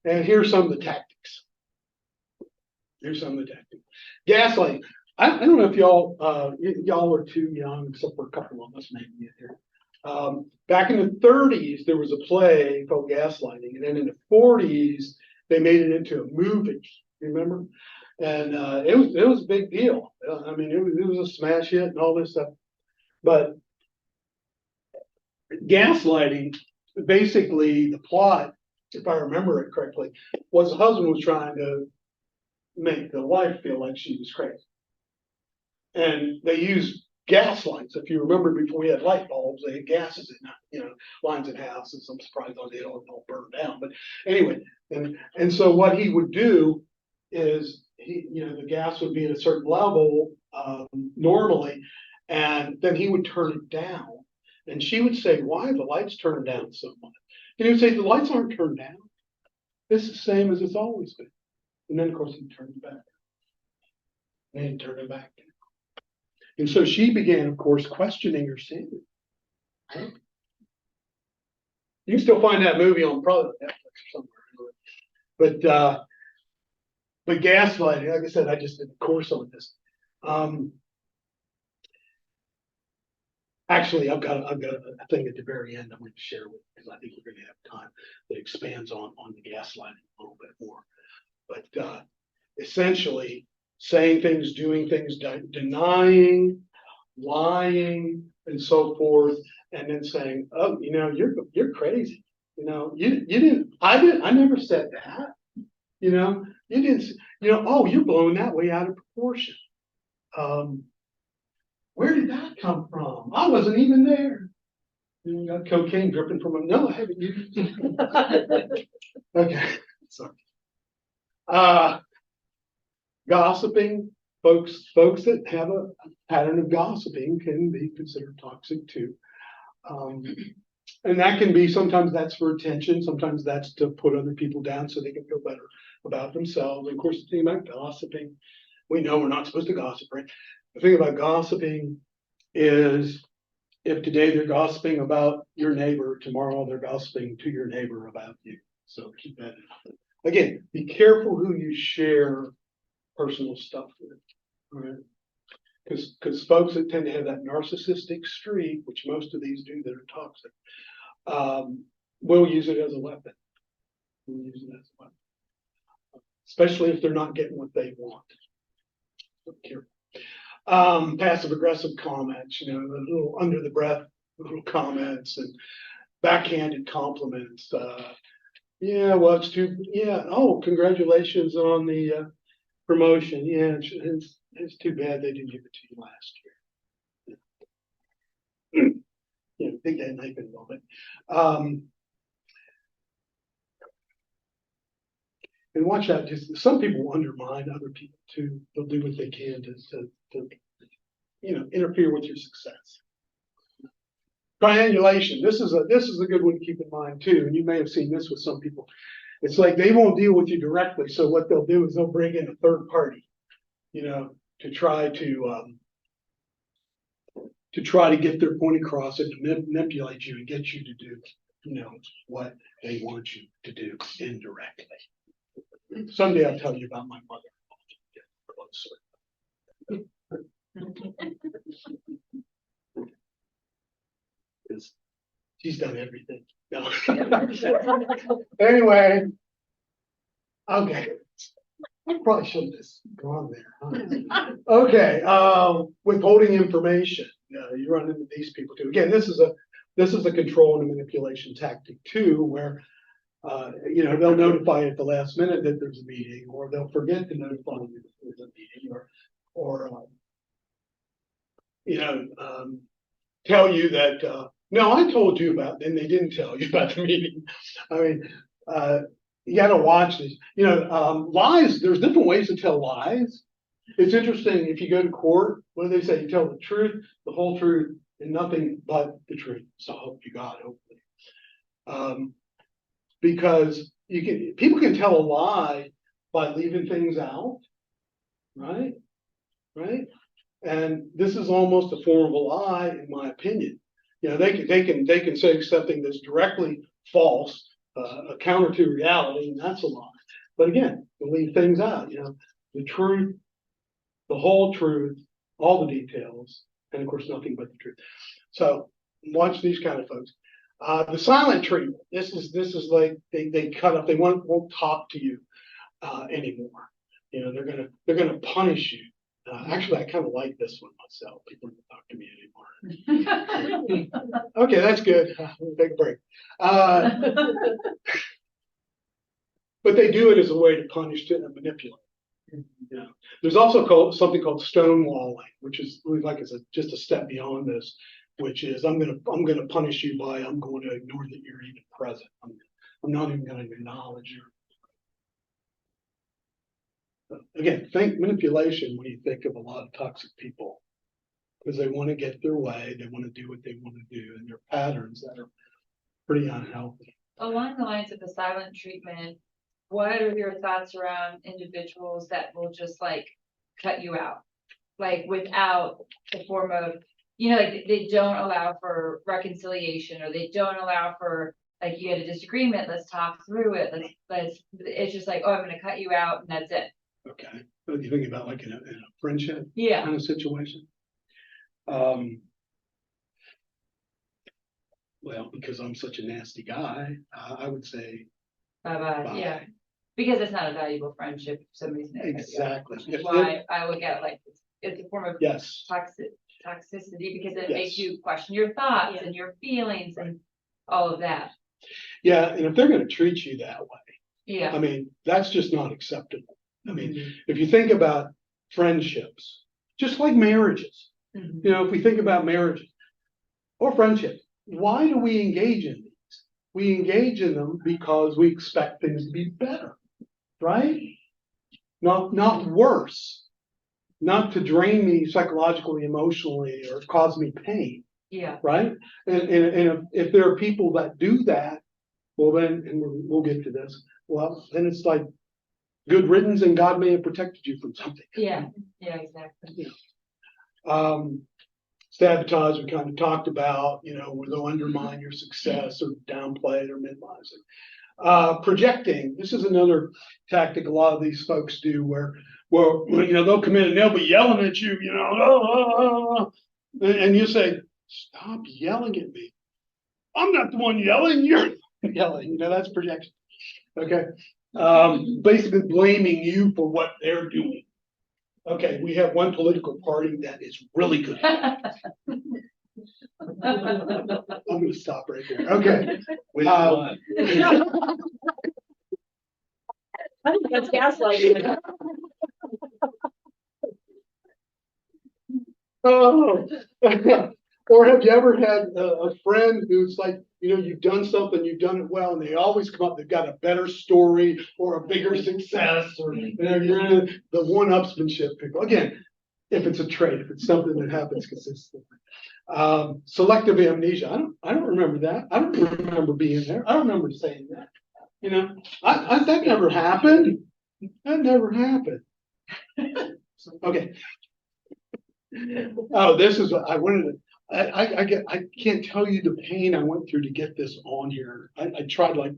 And here's some of the tactics. Gaslighting. I don't know if y'all were too young, except for a couple of us maybe here. Back in the 30s, there was a play called Gaslighting, and then in the 40s, they made it into a movie. Remember? And it was a big deal. I mean, it was a smash hit and all this stuff. But gaslighting, basically, the plot, if I remember it correctly, was the husband was trying to make the wife feel like she was crazy. And they used gas lights. If you remember, before we had light bulbs, they had gases in, lines in houses. I'm surprised they don't all burn down. But anyway, and so what he would do is the gas would be at a certain level normally, and then he would turn it down. And she would say, "Why are the lights turned down so much?" And he would say, "The lights aren't turned down. It's the same as it's always been." And then, of course, he'd turn it back. And he'd turn it back. And so she began, of course, questioning her sanity. Right? You can still find that movie on probably Netflix or somewhere. But gaslighting, like I said, I just did a course on this. Actually, I've got a thing at the very end I'm going to share with you, because I think we're going to have time that expands on the gaslighting a little bit more. But essentially, saying things, doing things, denying, lying, and so forth, and then saying, "Oh, you're crazy. You didn't. I never said that. You didn't. Oh, you're blowing that way out of proportion. Where did that come from? I wasn't even there. You got cocaine dripping from him. No, I haven't used it." Okay, sorry. Gossiping, folks that have a pattern of gossiping can be considered toxic too. And that can be, sometimes that's for attention, sometimes that's to put other people down so they can feel better about themselves. And of course, the thing about gossiping, we know we're not supposed to gossip, right? The thing about gossiping is, if today they're gossiping about your neighbor, tomorrow they're gossiping to your neighbor about you. So keep that in mind. Again, be careful who you share personal stuff with, right? Because folks that tend to have that narcissistic streak, which most of these do that are toxic, will use it as a weapon. Especially if they're not getting what they want. So careful. Passive aggressive comments, the little under the breath little comments and backhanded compliments. Yeah, well, it's too. Yeah. Oh, congratulations on the promotion. Yeah, it's too bad they didn't give it to you last year. Think that knife in a little bit. And watch out. Just some people undermine other people too. They'll do what they can to interfere with your success. Triangulation. This is a good one to keep in mind too. And you may have seen this with some people. It's like they won't deal with you directly. So what they'll do is they'll bring in a third party, to try to get their point across and to manipulate you and get you to do, what they want you to do indirectly. Someday I'll tell you about my mother. Because she's done everything. No. Anyway, okay. I probably shouldn't have gone there. Huh? Okay, withholding information. You run into these people too. Again, this is a control and a manipulation tactic too, where they'll notify at the last minute that there's a meeting, or they'll forget to notify you that there's a meeting, or tell you that no, I told you about, and they didn't tell you about the meeting. I mean, you got to watch these. Lies. There's different ways to tell lies. It's interesting if you go to court. What do they say? You tell the truth, the whole truth, and nothing but the truth. So hope you got it, hopefully. Because people can tell a lie by leaving things out, right? Right. And this is almost a form of a lie, in my opinion. They can say something that's directly false, a counter to reality, and that's a lie. But again, we leave things out, the truth, the whole truth, all the details, and of course, nothing but the truth. So watch these kind of folks. The silent treatment. This is like they cut up. They won't talk to you anymore. They're gonna punish you. Actually, I kind of like this one myself. People don't talk to me anymore. Okay, that's good. We'll take a break. But they do it as a way to punish and manipulate. There's also something called stonewalling, which is really like just a step beyond this, which is I'm gonna punish you by I'm going to ignore that you're even present. I'm not even going to acknowledge you. Again, think manipulation when you think of a lot of toxic people, because they want to get their way, they want to do what they want to do, and they're patterns that are pretty unhealthy. Along the lines of the silent treatment, what are your thoughts around individuals that will just like cut you out, like without the form of, like they don't allow for reconciliation, or they don't allow for, like, you had a disagreement, let's talk through it, it's just like, oh, I'm gonna cut you out and that's it. Okay, what are you thinking about, like in a friendship Yeah. kind of situation? Well, because I'm such a nasty guy, I would say Bye. Yeah, because it's not a valuable friendship if somebody's negative. exactly. Which is why I look at it like it's a form of Yes. toxicity, because it Yes. makes you question your thoughts and your feelings and all of that. Yeah, and if they're going to treat you that way, Yeah, I mean, that's just not acceptable. I mean, if you think about friendships, just like marriages, if we think about marriages or friendships, why do we engage in these? We engage in them because we expect things to be better, right? Not worse, not to drain me psychologically, emotionally, or cause me pain. Yeah. Right. And if there are people that do that, well, then, and we'll get to this. Well, then it's like good riddance, and God may have protected you from something. Yeah. Yeah. Exactly. Sabotage, we kind of talked about, where they'll undermine your success or downplay it or minimize it. Projecting. This is another tactic a lot of these folks do where they'll come in and they'll be yelling at you, and you say, stop yelling at me. I'm not the one yelling, you're yelling. That's projection. Okay. Basically blaming you for what they're doing. Okay, we have one political party that is really good. I'm going to stop right there. Okay. Which one? I think that's gaslighting. Oh. Or have you ever had a friend who's like, you've done something, you've done it well, and they always come up, they've got a better story or a bigger success, or you're in the one-upsmanship people. Again, if it's a trait, if it's something that happens consistently. Selective amnesia. I don't remember that. I don't remember being there. I don't remember saying that. That never happened. That never happened. Okay. Oh, this is what I wanted to. I can't tell you the pain I went through to get this on here. I tried like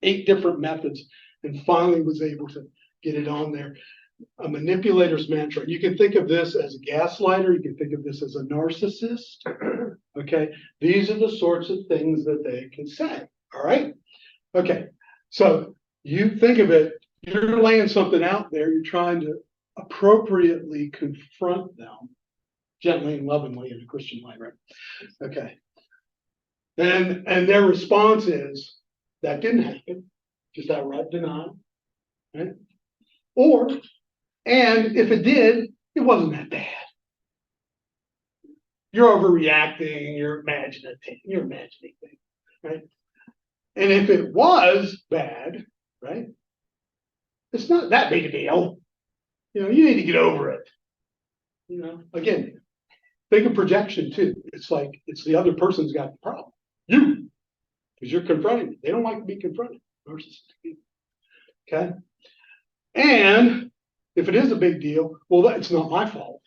8 different methods and finally was able to get it on there. A manipulator's mantra. You can think of this as a gaslighter. You can think of this as a narcissist. Okay. These are the sorts of things that they can say. All right. Okay. So you think of it, you're laying something out there. You're trying to appropriately confront them. Gently and lovingly in a Christian way, right? Okay. And their response is, that didn't happen. Just outright denial. Right? And if it did, it wasn't that bad. You're overreacting, you're imagining things, right? And if it was bad, right? It's not that big a deal. You need to get over it. Again, think of projection too. It's like it's the other person's got the problem. You, because you're confronting them. They don't like to be confronted. Okay. And if it is a big deal, well, that's not my fault.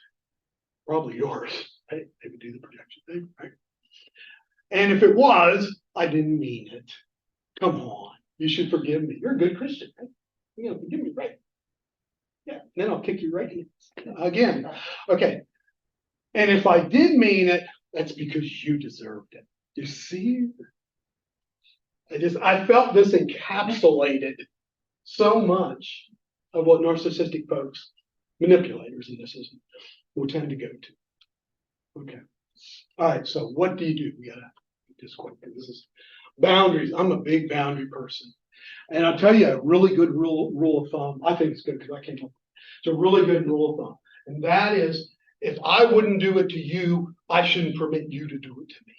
Probably yours. Right? They would do the projection thing, right? And if it was, I didn't mean it. come on, you should forgive me. You're a good Christian, right? You know, forgive me, right? Yeah, then I'll kick you right in. Again, okay. And if I did mean it, that's because you deserved it. You see? I felt this encapsulated so much of what narcissistic folks, manipulators in this system, will tend to go to. Okay. All right, so what do? We gotta just quick. This is boundaries. I'm a big boundary person. And I'll tell you a really good rule of thumb. I think it's good because I can't help it. It's a really good rule of thumb. And that is, if I wouldn't do it to you, I shouldn't permit you to do it to me.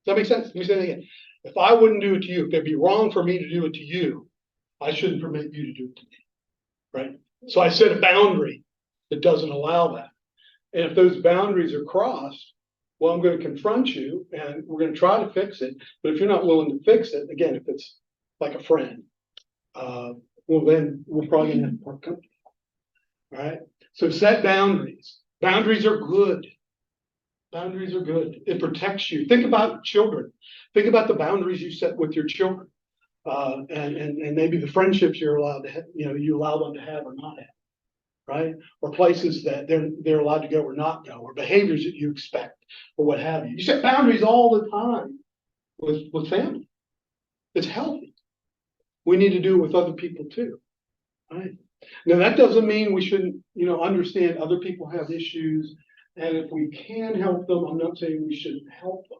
Does that make sense? Let me say that again. If I wouldn't do it to you, if it'd be wrong for me to do it to you, I shouldn't permit you to do it to me. Right? So I set a boundary that doesn't allow that. And if those boundaries are crossed, well, I'm going to confront you and we're going to try to fix it. But if you're not willing to fix it, again, if it's like a friend, well, then we're probably going to have to part company. All right. So set boundaries. Boundaries are good. Boundaries are good. It protects you. Think about children. Think about the boundaries you set with your children, and maybe the friendships you're allowed to have, you allow them to have or not have, right? Or places that they're allowed to go or not go, or behaviors that you expect, or what have you. You set boundaries all the time with family. It's healthy. We need to do it with other people too, right? Now that doesn't mean we shouldn't, understand other people have issues, and if we can help them, I'm not saying we shouldn't help them,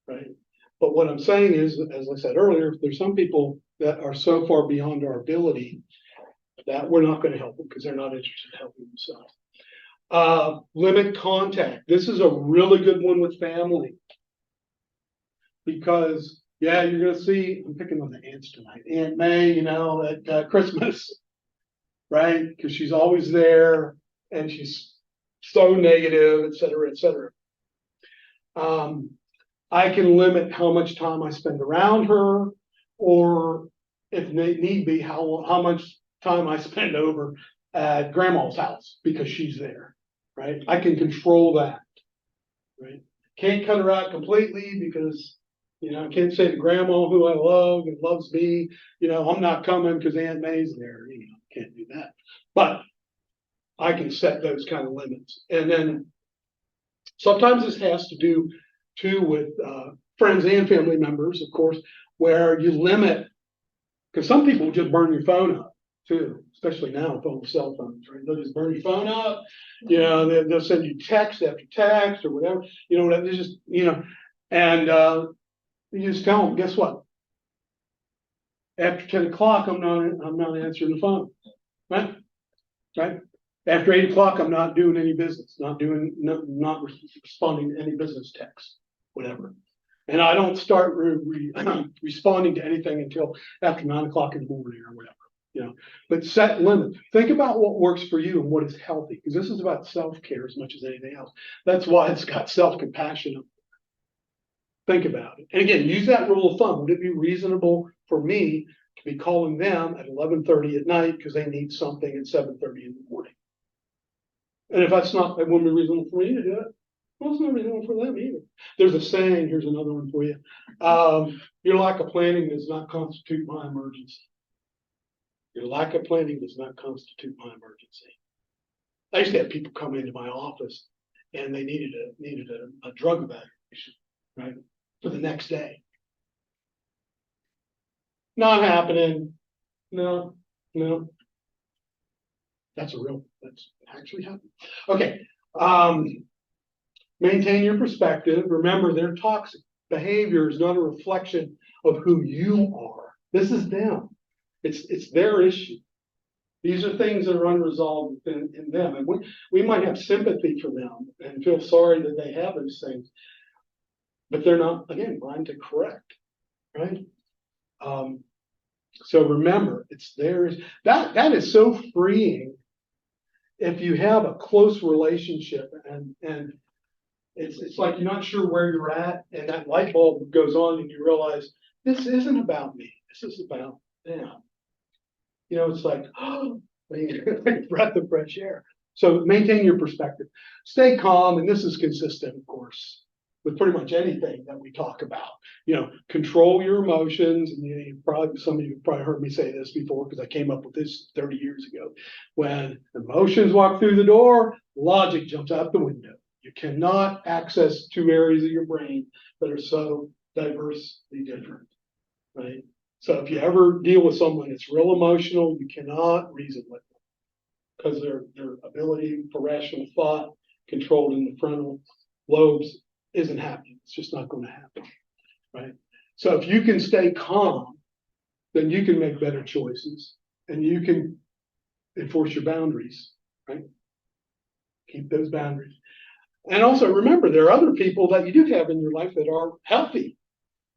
right? But what I'm saying is, as I said earlier, there's some people that are so far beyond our ability that we're not going to help them because they're not interested in helping themselves. Limit contact. This is a really good one with family because, yeah, you're going to see, I'm picking on the aunts tonight, Aunt May, at Christmas, right? Because she's always there and she's so negative, et cetera, et cetera. I can limit how much time I spend around her, or if need be, how much time I spend over at grandma's house because she's there, right? I can control that, right? Can't cut her out completely because, I can't say to grandma who I love and loves me, I'm not coming because Aunt May's there, can't do that. But I can set those kind of limits. And then sometimes this has to do too with friends and family members, of course, where you limit, because some people just burn your phone up too, especially now with all the cell phones, right? They'll just burn your phone up, they'll send you text after text or whatever, they just, and you just tell them, guess what? After 10 o'clock, I'm not answering the phone, right? Right? After 8 o'clock, I'm not doing any business, not responding to any business text, whatever. And I don't start responding to anything until after 9 o'clock in the morning or whatever, But set limits. Think about what works for you and what is healthy, because this is about self-care as much as anything else. That's why it's got self-compassion. Think about it. And again, use that rule of thumb. Would it be reasonable for me to be calling them at 11:30 at night because they need something at 7:30 in the morning? And if that's not, it wouldn't be reasonable for me to do it. Well, it's not reasonable for them either. There's a saying, here's another one for you. Your lack of planning does not constitute my emergency. Your lack of planning does not constitute my emergency. I used to have people come into my office and they needed a drug evaluation, right? For the next day. Not happening. No. That's actually happening. Okay. Maintain your perspective. Remember, their toxic behavior is not a reflection of who you are. This is them. It's their issue. These are things that are unresolved in them. And we might have sympathy for them and feel sorry that they have those things, but they're not, again, mine to correct, right? So remember, it's theirs. That is so freeing if you have a close relationship and it's like you're not sure where you're at, and that light bulb goes on and you realize this isn't about me. This is about them. It's like, oh, a breath of fresh air. So maintain your perspective. Stay calm, and this is consistent, of course, with pretty much anything that we talk about. Control your emotions, and some of you probably heard me say this before because I came up with this 30 years ago. When emotions walk through the door, logic jumps out the window. You cannot access two areas of your brain that are so diversely different, right? So if you ever deal with someone that's real emotional, you cannot reason with them because their ability for rational thought controlled in the frontal lobes isn't happening. It's just not going to happen, right? So if you can stay calm, then you can make better choices and you can enforce your boundaries, right? Keep those boundaries. And also remember, there are other people that you do have in your life that are healthy,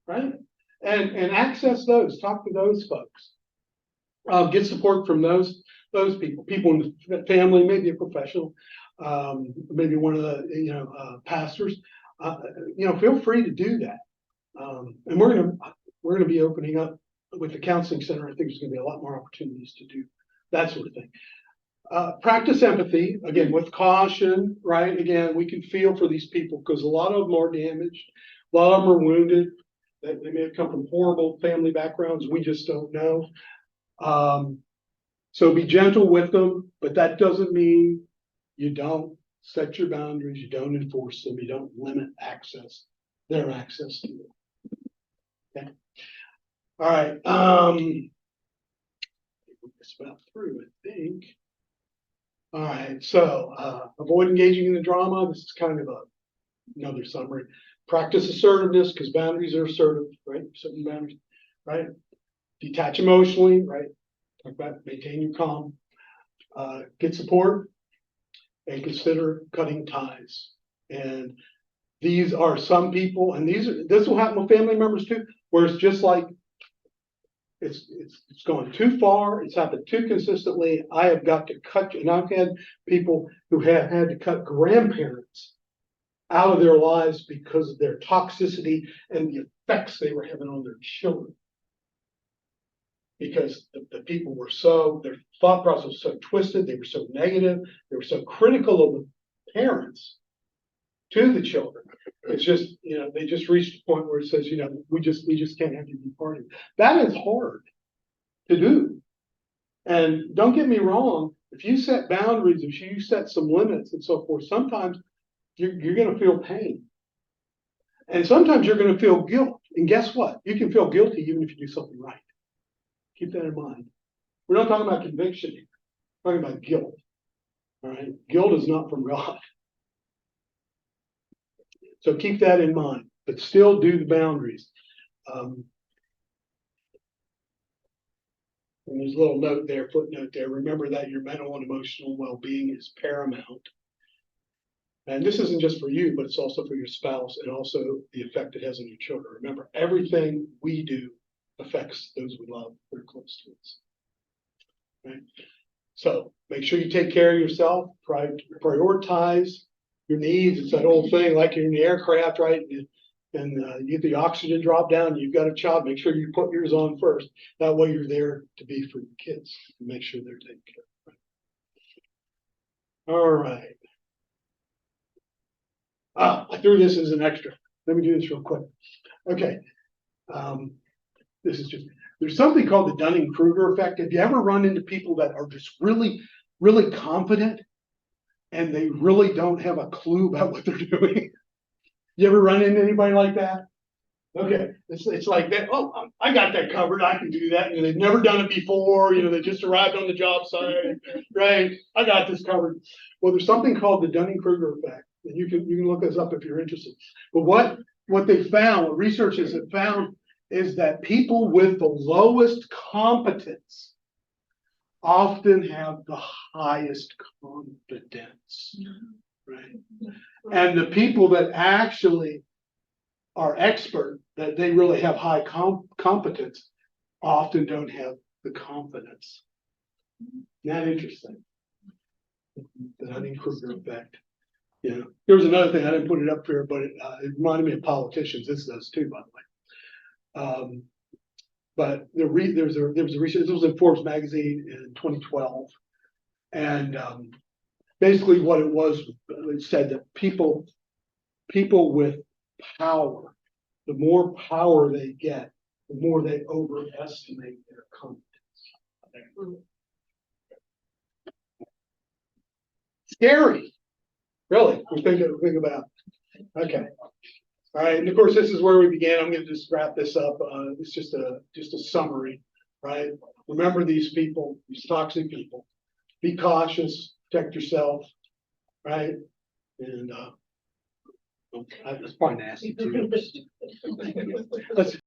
right? And access those, talk to those folks. Get support from those people in the family, maybe a professional, maybe one of the pastors. Feel free to do that. And we're gonna be opening up with the counseling center. I think there's gonna be a lot more opportunities to do that sort of thing. Practice empathy, again, with caution, right? Again, we can feel for these people because a lot of them are damaged, a lot of them are wounded. They may have come from horrible family backgrounds. We just don't know. So be gentle with them, but that doesn't mean you don't set your boundaries, you don't enforce them, you don't limit their access to you. Okay. All right. It's about through, I think. All right. So avoid engaging in the drama. This is kind of another summary. Practice assertiveness because boundaries are assertive, right? Certain boundaries, right? Detach emotionally, right? Talk about maintain your calm. Get support and consider cutting ties. And these are some people, and this will happen with family members too, where it's just like it's gone too far, it's happened too consistently. I have got to cut, and I've had people who have had to cut grandparents out of their lives because of their toxicity and the effects they were having on their children. Because the people were their thought process was so twisted, they were so negative, they were so critical of the parents to the children. It's just, they just reached a point where it says, we just can't have you be part of it. That is hard to do. And don't get me wrong, if you set boundaries, if you set some limits and so forth, sometimes you're going to feel pain. And sometimes you're going to feel guilt. And guess what? You can feel guilty even if you do something right. Keep that in mind. We're not talking about conviction here. We're talking about guilt. All right. Guilt is not from God. So keep that in mind, but still do the boundaries. And there's a little note there, footnote there. Remember that your mental and emotional well-being is paramount. And this isn't just for you, but it's also for your spouse and also the effect it has on your children. Remember, everything we do affects those we love that are close to us. Right? So make sure you take care of yourself, prioritize your needs. It's that old thing, like you're in the aircraft, right? And you get the oxygen drop down, you've got a child, make sure you put yours on first. That way you're there to be for your kids and make sure they're taken care of. All right. I threw this as an extra. Let me do this real quick. Okay. This is just, there's something called the Dunning-Kruger effect. Have you ever run into people that are just really, really confident and they really don't have a clue about what they're doing? You ever run into anybody like that? Okay, it's like that. Oh, I got that covered. I can do that. They've never done it before. They just arrived on the job site, right? I got this covered. Well, there's something called the Dunning-Kruger effect, and you can look this up if you're interested. But what they found, what researchers have found, is that people with the lowest competence often have the highest confidence, right? And the people that actually are expert, that they really have high competence, often don't have the confidence. Isn't that interesting? The Dunning-Kruger effect. There was another thing, I didn't put it up here, but it reminded me of politicians. This does too, by the way. But there was a research. This was in Forbes magazine in 2012, and basically what it was, it said that people with power. The more power they get, the more they overestimate their competence. Scary, really, we think about. Okay. All right, and of course, this is where we began. I'm gonna just wrap this up. It's just a summary, right? Remember these people, these toxic people. Be cautious, protect yourself, right? And that's probably nasty too. Let's